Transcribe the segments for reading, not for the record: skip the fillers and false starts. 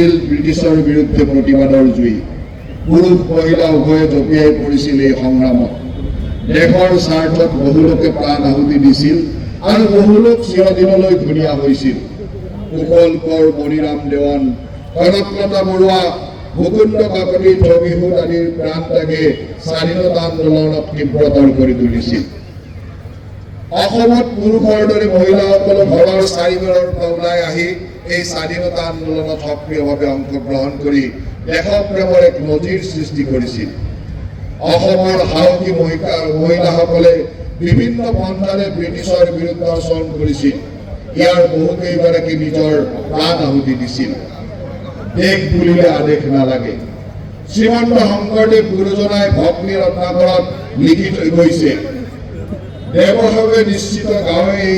ব্ৰিটিছৰ বিৰুদ্ধে প্ৰতিবাদৰ জুই পুৰুষ মহিলা উভয়ে জঁপিয়াই পৰিছিল এই সংগ্ৰামত। দেশৰ স্বাৰ্থত বহু লোকে প্ৰাণ আহুতি দিছিল আৰু বহু লোক চিৰদিনলৈ ধুনীয়া হৈছিল। কুশল কৰ, মণিৰাম দেৱান, কনকলতা বৰুৱা, মুকুন্দ কাকতি, ছবিহুত আদিৰ প্ৰাণ ত্যাগে স্বাধীনতা আন্দোলনক তীব্ৰতৰ কৰি তুলিছিল। অসমত পুৰুষৰ দৰে মহিলাসকলে ঘৰৰ চাৰিবেৰৰ পৰা ওলাই আহি এই স্বাধীনতা আন্দোলনত সক্ৰিয়ভাৱে অংশগ্ৰহণ কৰি দেশপ্ৰেমৰ এক নজিৰ সৃষ্টি কৰিছিল। অসমৰ সাহসী মহিলাসকলে বিভিন্ন পন্থাৰে ব্ৰিটিছৰ বিৰুদ্ধে আচৰণ কৰিছিল। ইয়াৰ বহুকেইগৰাকী নিজৰ প্ৰাণ আহুতি দিছিল। দেশ বুলিলে আদেশ নালাগে। শ্ৰীমন্ত শংকৰদেৱ গুৰুজনাই ভগ্নী ৰত্নাকৰত লিখি থৈ গৈছে, দেৱভাৱে নিশ্চিত গাঁৱে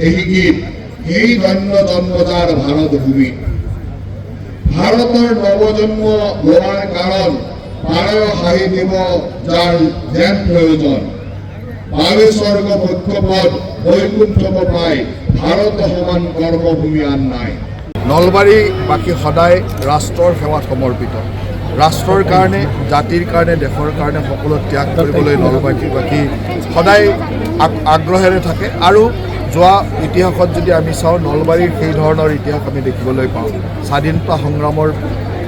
এই গীত, সেই ধন্য জন্মযাৰ ভাৰত ভূমি। ভাৰতৰ নৱজন্ম লোৱাৰ কাৰণ পাৰয় হাঁহি দিব যাৰ যেন প্ৰয়োজন। বাবে স্বৰ্গ মুখ্যপদ বৈকুণ্ঠ পায়, ভাৰত সমান কৰ্মভূমি আন নাই। নলবাৰীবাসী সদায় ৰাষ্ট্ৰৰ সেৱাত সমৰ্পিত। ৰাষ্ট্ৰৰ কাৰণে, জাতিৰ কাৰণে, দেশৰ কাৰণে সকলো ত্যাগ কৰিবলৈ নলবাৰীবাসী সদায় আগ্ৰহেৰে থাকে। আৰু যোৱা ইতিহাসত যদি আমি চাওঁ, নলবাৰীৰ সেই ধৰণৰ ইতিহাস আমি দেখিবলৈ পাওঁ। স্বাধীনতা সংগ্ৰামৰ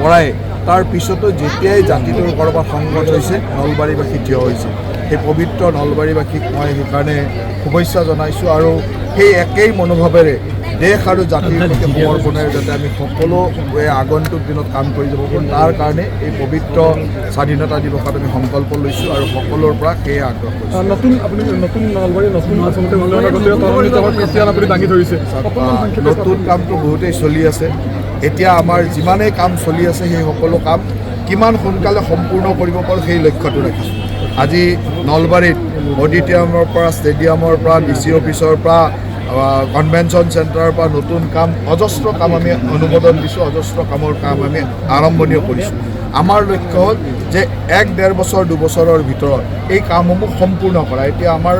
পৰাই তাৰ পিছতো যেতিয়াই জাতিটোৰ ক'ৰবাত সংঘাত হৈছে, নলবাৰীবাসী থিয় হৈছে। সেই পবিত্ৰ নলবাৰীবাসীক মই সেইকাৰণে শুভেচ্ছা জনাইছোঁ আৰু সেই একেই মনোভাৱেৰে দেশ আৰু জাতিৰ প্ৰতি সমৰ্পণেৰে যাতে আমি সকলোৱে আগন্তুক দিনত কাম কৰি যাব পাৰোঁ, তাৰ কাৰণে এই পবিত্ৰ স্বাধীনতা দিৱসত আমি সংকল্প লৈছোঁ আৰু সকলোৰ পৰা সেয়ে আগ্ৰহ কৰিছোঁ। নতুন কামটো বহুতেই চলি আছে। এতিয়া আমাৰ যিমানেই কাম চলি আছে, সেই সকলো কাম কিমান সোনকালে সম্পূৰ্ণ কৰিব পাৰোঁ সেই লক্ষ্যটো ৰাখিছোঁ। আজি নলবাৰীত অডিটৰিয়ামৰ পৰা, ষ্টেডিয়ামৰ পৰা, DC অফিচৰ পৰা, কনভেনশ্যন চেণ্টাৰৰ পৰা নতুন কাম, অজস্ৰ কাম আমি অনুমোদন দিছোঁ, অজস্ৰ কামৰ কাম আমি আৰম্ভণিও কৰিছোঁ। আমাৰ লক্ষ্য হ'ল যে 1-1.5 বছৰ 2 বছৰৰ ভিতৰত এই কামসমূহ সম্পূৰ্ণ কৰা। এতিয়া আমাৰ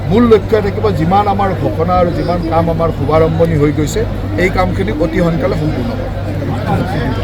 মূল লক্ষ্য থাকিব, যিমান আমাৰ ঘোষণা আৰু যিমান কাম আমাৰ শুভাৰম্ভণি হৈ গৈছে, এই কামখিনি অতি সোনকালে সম্পূৰ্ণ কৰা।